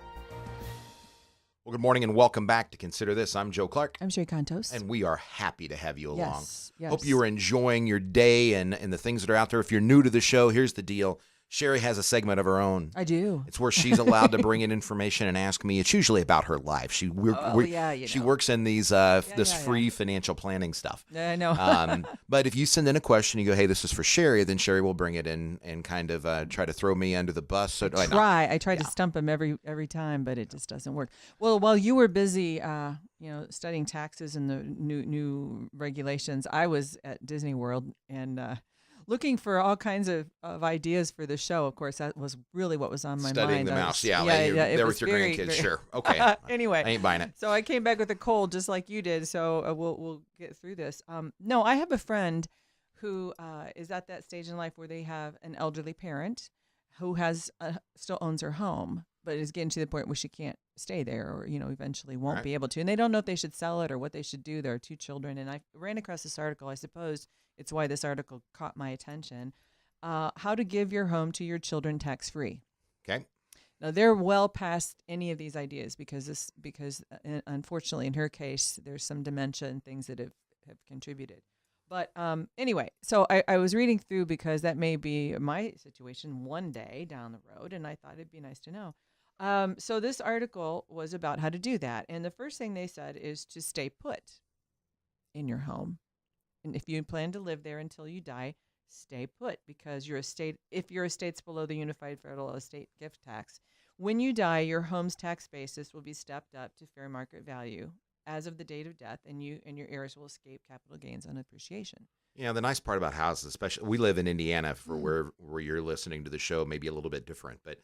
Well, good morning and welcome back to Consider This. I'm Joe Clark. I'm Sherry Contos. And we are happy to have you along. Yes. Hope you are enjoying your day and the things that are out there. If you're new to the show, here's the deal. Sherry has a segment of her own. I do. It's where she's allowed to bring in information and ask me. It's usually about her life. She works in these free financial planning stuff. Yeah, I know. But if you send in a question, you go, "Hey, this is for Sherry," then Sherry will bring it in and kind of try to throw me under the bus. So I try to stump him every time, but it just doesn't work. Well, while you were busy, studying taxes and the new regulations, I was at Disney World and looking for all kinds of ideas for the show. Of course, that was really what was on my mind. Studying the mouse. There with your grandkids. Sure. Okay. Anyway. I ain't buying it. So I came back with a cold just like you did. So we'll get through this. No, I have a friend who is at that stage in life where they have an elderly parent who has still owns her home, but is getting to the point where she can't stay there or, eventually won't be able to. And they don't know if they should sell it or what they should do. There are 2 children. And I ran across this article. I suppose it's why this article caught my attention. How to give your home to your children tax-free. Okay. Now, they're well past any of these ideas because unfortunately, in her case, there's some dementia and things that have contributed. But anyway, so I was reading through because that may be my situation one day down the road, and I thought it'd be nice to know. So this article was about how to do that. And the first thing they said is to stay put in your home. And if you plan to live there until you die, stay put because if your estate's below the Unified Federal Estate Gift Tax, when you die, your home's tax basis will be stepped up to fair market value as of the date of death, and you and your heirs will escape capital gains on appreciation. Yeah, the nice part about houses, especially we live in Indiana, for where you're listening to the show, maybe a little bit different, but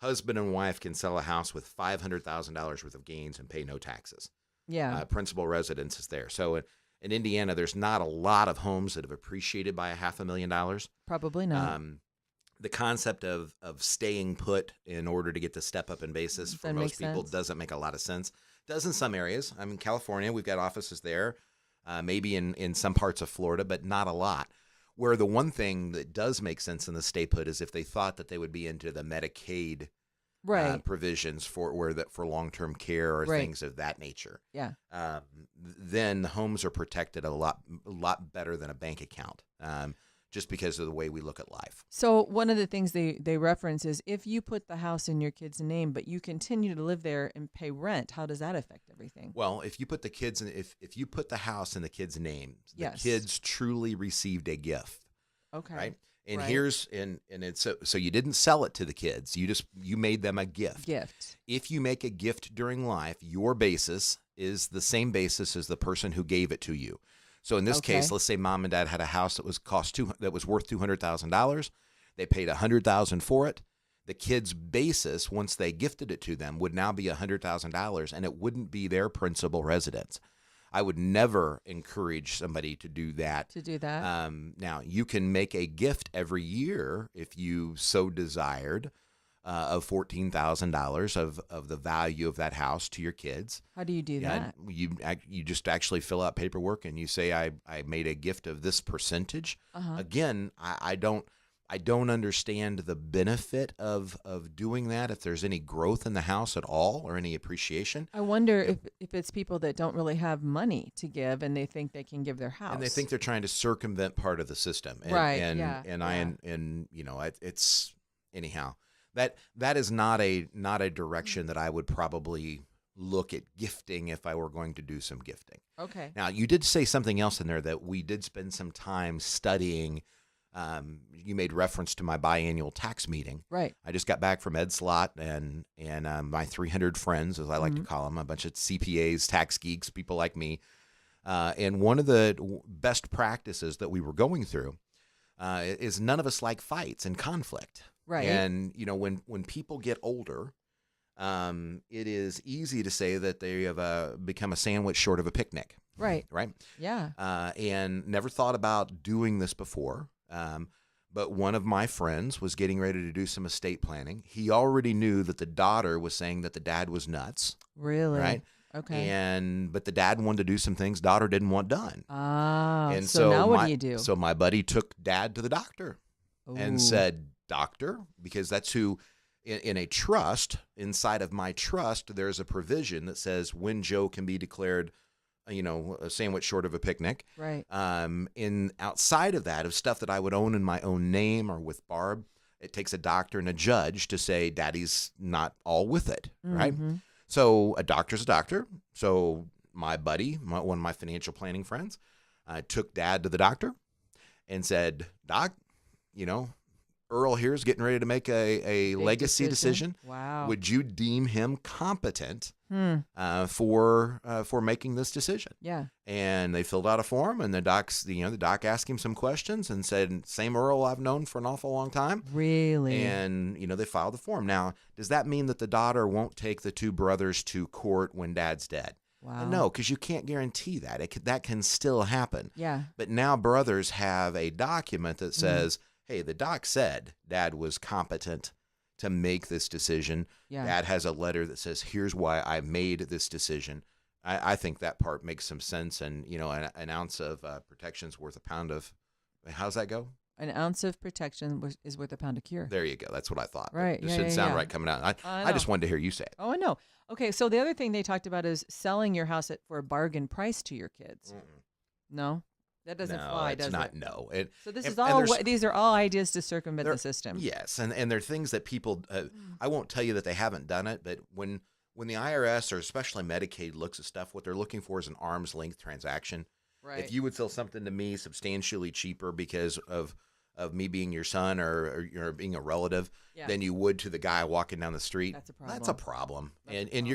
husband and wife can sell a house with $500,000 worth of gains and pay no taxes. Yeah, principal residence is there. So in Indiana, there's not a lot of homes that have appreciated by $500,000. Probably not. The concept of staying put in order to get the step up in basis for most people doesn't make a lot of sense. Does in some areas. I mean, California, we've got offices there, maybe in some parts of Florida, but not a lot. Where the one thing that does make sense in the stay put is if they thought that they would be into the Medicaid provisions for long-term care or things of that nature. Yeah. Then the homes are protected a lot better than a bank account. Just because of the way we look at life. So one of the things they reference is if you put the house in your kid's name, but you continue to live there and pay rent, how does that affect everything? Well, if you put if you put the house in the kid's name, the kids truly received a gift. Okay. Right? And it's so you didn't sell it to the kids. You made them a gift. If you make a gift during life, your basis is the same basis as the person who gave it to you. So in this case, let's say mom and dad had a house that was worth $200,000. They paid $100,000 for it. The kid's basis, once they gifted it to them, would now be $100,000, and it wouldn't be their principal residence. I would never encourage somebody to do that. Now, you can make a gift every year if you so desired. Of $14,000 of the value of that house to your kids. How do you do that? You just actually fill out paperwork and you say I made a gift of this percentage. Again, I don't understand the benefit of doing that if there's any growth in the house at all or any appreciation. I wonder if it's people that don't really have money to give and they think they can give their house. And they think they're trying to circumvent part of the system. It's anyhow. That is not a direction that I would probably look at gifting if I were going to do some gifting. Okay. Now, you did say something else in there that we did spend some time studying. You made reference to my biannual tax meeting. Right. I just got back from Ed Slott and my 300 friends, as I like to call them, a bunch of CPAs, tax geeks, people like me. And one of the best practices that we were going through is none of us like fights and conflict. Right. And, when people get older, it is easy to say that they have become a sandwich short of a picnic. Right. Right. Yeah. And never thought about doing this before. But one of my friends was getting ready to do some estate planning. He already knew that the daughter was saying that the dad was nuts. Really? Right. Okay. But the dad wanted to do some things daughter didn't want done. And so now what do you do? So my buddy took dad to the doctor and Ooh. said, doctor, because that's who, in a trust, inside of my trust, there's a provision that says when Joe can be declared, a sandwich short of a picnic. Right. In outside of that, of stuff that I would own in my own name or with Barb, it takes a doctor and a judge to say daddy's not all with it. Right. Mm-hmm. So a doctor's a doctor. So my buddy, one of my financial planning friends, took dad to the doctor and said, Doc, Earl here is getting ready to make a legacy decision. Wow. Would you deem him competent for making this decision? Yeah. And they filled out a form, and the doc asked him some questions and said, same Earl I've known for an awful long time. Really? And, they filed the form. Now, does that mean that the daughter won't take the two brothers to court when dad's dead? Wow. No, because you can't guarantee that. That can still happen. Yeah. But now brothers have a document that says, hey, the doc said dad was competent to make this decision. Yeah. Dad has a letter that says, here's why I made this decision. I think that part makes some sense. And, an ounce of protection is worth a pound of, how's that go? An ounce of protection is worth a pound of cure. There you go. That's what I thought. Right. It just didn't sound right coming out. I just wanted to hear you say it. Oh, I know. Okay. So the other thing they talked about is selling your house for a bargain price to your kids. No? That doesn't fly, does it? No, it's not. No. So this is all. These are all ideas to circumvent the system. Yes, and they're things that people. I won't tell you that they haven't done it, but when the IRS or especially Medicaid looks at stuff, what they're looking for is an arm's length transaction. Right. If you would sell something to me substantially cheaper because of me being your son or being a relative than you would to the guy walking down the street, that's a problem. That's a problem, and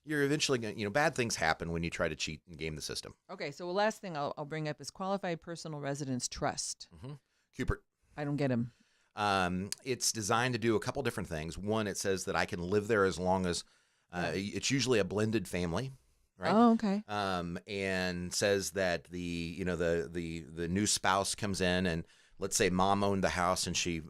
you're eventually going to, bad things happen when you try to cheat and game the system. Okay, so the last thing I'll bring up is qualified personal residence trust. Mm-hmm. Cooper. I don't get him. It's designed to do a couple different things. One, it says that I can live there as long as it's usually a blended family, right? Oh, okay. And says that the new spouse comes in and let's say mom owned the house and she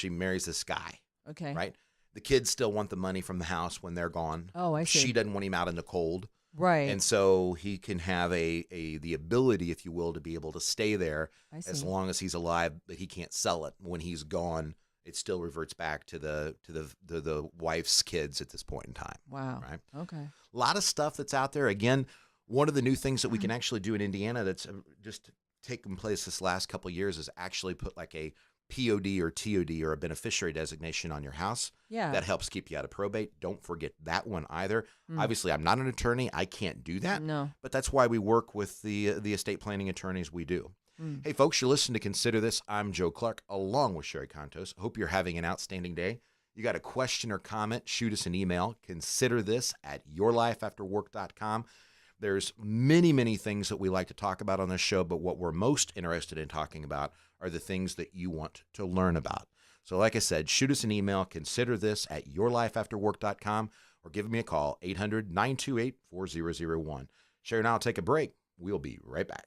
marries this guy. Okay. Right. The kids still want the money from the house when they're gone. Oh, I see. She doesn't want him out in the cold. Right. And so he can have the ability, if you will, to be able to stay there as long as he's alive, but he can't sell it. When he's gone, it still reverts back to the wife's kids at this point in time. Wow. Right. Okay. A lot of stuff that's out there. Again, one of the new things that we can actually do in Indiana that's just taken place this last couple of years is actually put like a POD or TOD or a beneficiary designation on your house. Yeah. That helps keep you out of probate. Don't forget that one either. Obviously, I'm not an attorney. I can't do that. No. But that's why we work with the estate planning attorneys we do. Hey, folks, you're listening to Consider This. I'm Joe Clark, along with Sherry Contos. Hope you're having an outstanding day. You got a question or comment, shoot us an email. Consider this at yourlifeafterwork.com. There's many, many things that we like to talk about on this show, but what we're most interested in talking about are the things that you want to learn about. So like I said, shoot us an email, consider this at yourlifeafterwork.com, or give me a call, 800-928-4001. Sherry and I'll take a break. We'll be right back.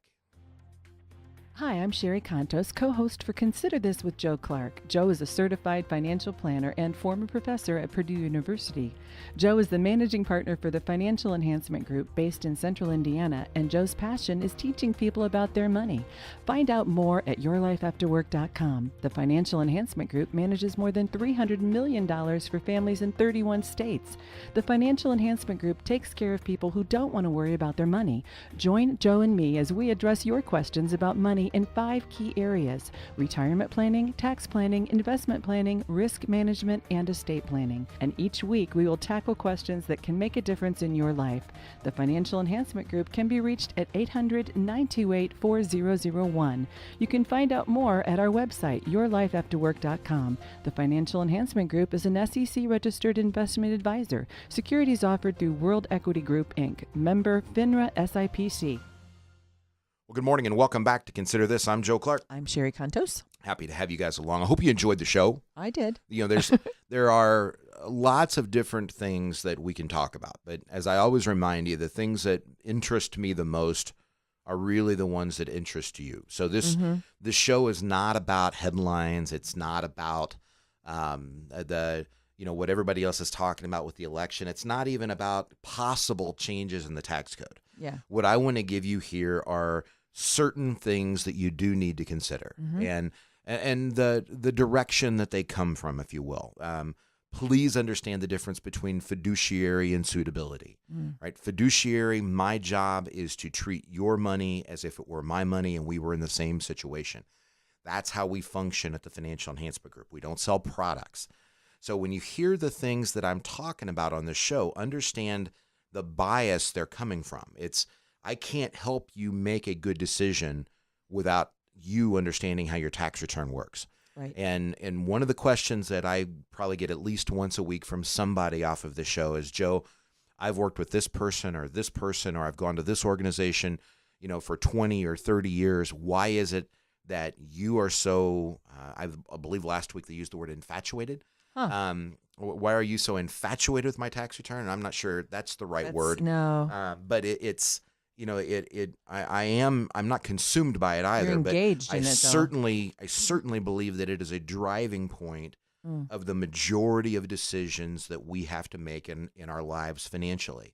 Hi, I'm Sherry Contos, co-host for Consider This with Joe Clark. Joe is a certified financial planner and former professor at Purdue University. Joe is the managing partner for the Financial Enhancement Group based in Central Indiana, and Joe's passion is teaching people about their money. Find out more at yourlifeafterwork.com. The Financial Enhancement Group manages more than $300 million for families in 31 states. The Financial Enhancement Group takes care of people who don't want to worry about their money. Join Joe and me as we address your questions about money in 5 key areas: retirement planning, tax planning, investment planning, risk management, and estate planning. And each week we will tackle questions that can make a difference in your life. The Financial Enhancement Group can be reached at 800-928-4001. You can find out more at our website, yourlifeafterwork.com. The Financial Enhancement Group is an SEC registered investment advisor. Securities offered through World Equity Group, Inc., member FINRA SIPC. Well, good morning and welcome back to Consider This. I'm Joe Clark. I'm Sherry Cantos. Happy to have you guys along. I hope you enjoyed the show. I did. There are lots of different things that we can talk about, but as I always remind you, the things that interest me the most are really the ones that interest you. So this show is not about headlines. It's not about what everybody else is talking about with the election. It's not even about possible changes in the tax code. Yeah. What I want to give you here are certain things that you do need to consider, and the direction that they come from, if you will. Please understand the difference between fiduciary and suitability, right? Fiduciary, my job is to treat your money as if it were my money and we were in the same situation. That's how we function at the Financial Enhancement Group. We don't sell products. So when you hear the things that I'm talking about on the show, understand the bias they're coming from. I can't help you make a good decision without you understanding how your tax return works. Right. And one of the questions that I probably get at least once a week from somebody off of the show is, Joe, I've worked with this person, or I've gone to this organization, for 20 or 30 years. Why is it that you are so, I believe last week they used the word infatuated. Huh. Why are you so infatuated with my tax return? And I'm not sure that's the right word. No. But I'm not consumed by it either. You're engaged but in I it, though. I certainly believe that it is a driving point of the majority of decisions that we have to make in our lives financially.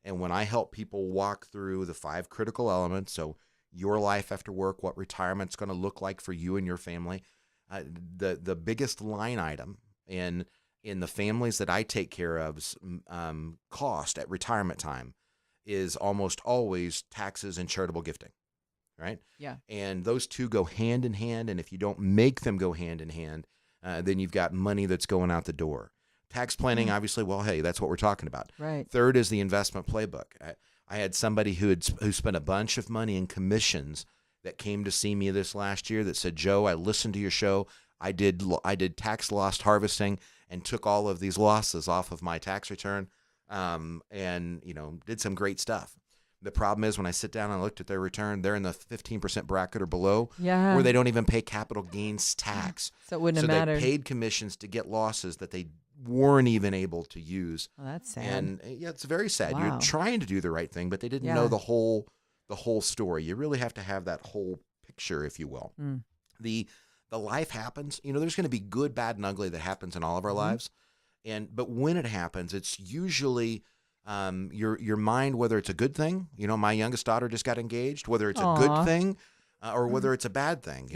And when I help people walk through the 5 critical elements, so your life after work, what retirement's going to look like for you and your family, the biggest line item in the families that I take care of's cost at retirement time is almost always taxes and charitable gifting, right? Yeah. And those two go hand in hand, and if you don't make them go hand in hand, then you've got money that's going out the door. Tax planning, obviously, well, hey, that's what we're talking about. Right. Third is the investment playbook. I had somebody who spent a bunch of money in commissions that came to see me this last year that said, Joe, I listened to your show. I did tax loss harvesting and took all of these losses off of my tax return. And did some great stuff. The problem is when I sit down and looked at their return, they're in the 15% bracket or below, where they don't even pay capital gains tax. So it wouldn't have mattered. They paid commissions to get losses that they weren't even able to use. Well, that's sad. And it's very sad. Wow. You're trying to do the right thing, but they didn't know the whole story. You really have to have that whole picture, if you will. The life happens. There's going to be good, bad, and ugly that happens in all of our lives. But when it happens, it's usually your mind, whether it's a good thing. My youngest daughter just got engaged, whether it's a good thing or whether it's a bad thing.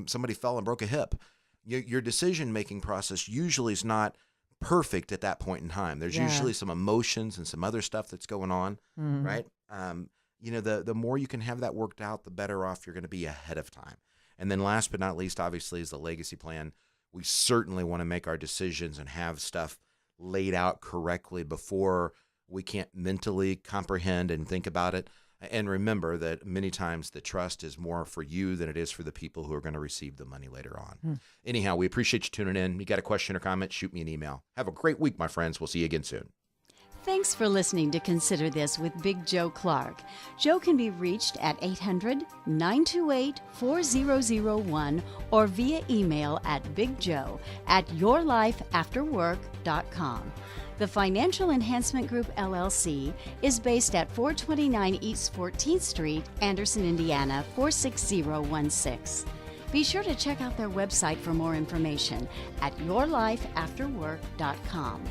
Somebody fell and broke a hip. Your decision-making process usually is not perfect at that point in time. There's usually some emotions and some other stuff that's going on, right? The more you can have that worked out, the better off you're going to be ahead of time. And then last but not least, obviously, is the legacy plan. We certainly want to make our decisions and have stuff laid out correctly before we can't mentally comprehend and think about it. And remember that many times the trust is more for you than it is for the people who are going to receive the money later on. Anyhow, we appreciate you tuning in. You got a question or comment, shoot me an email. Have a great week, my friends. We'll see you again soon. Thanks for listening to Consider This with Big Joe Clark. Joe can be reached at 800-928-4001 or via email at bigjoe@yourlifeafterwork.com. The Financial Enhancement Group, LLC, is based at 429 East 14th Street, Anderson, Indiana, 46016. Be sure to check out their website for more information at yourlifeafterwork.com.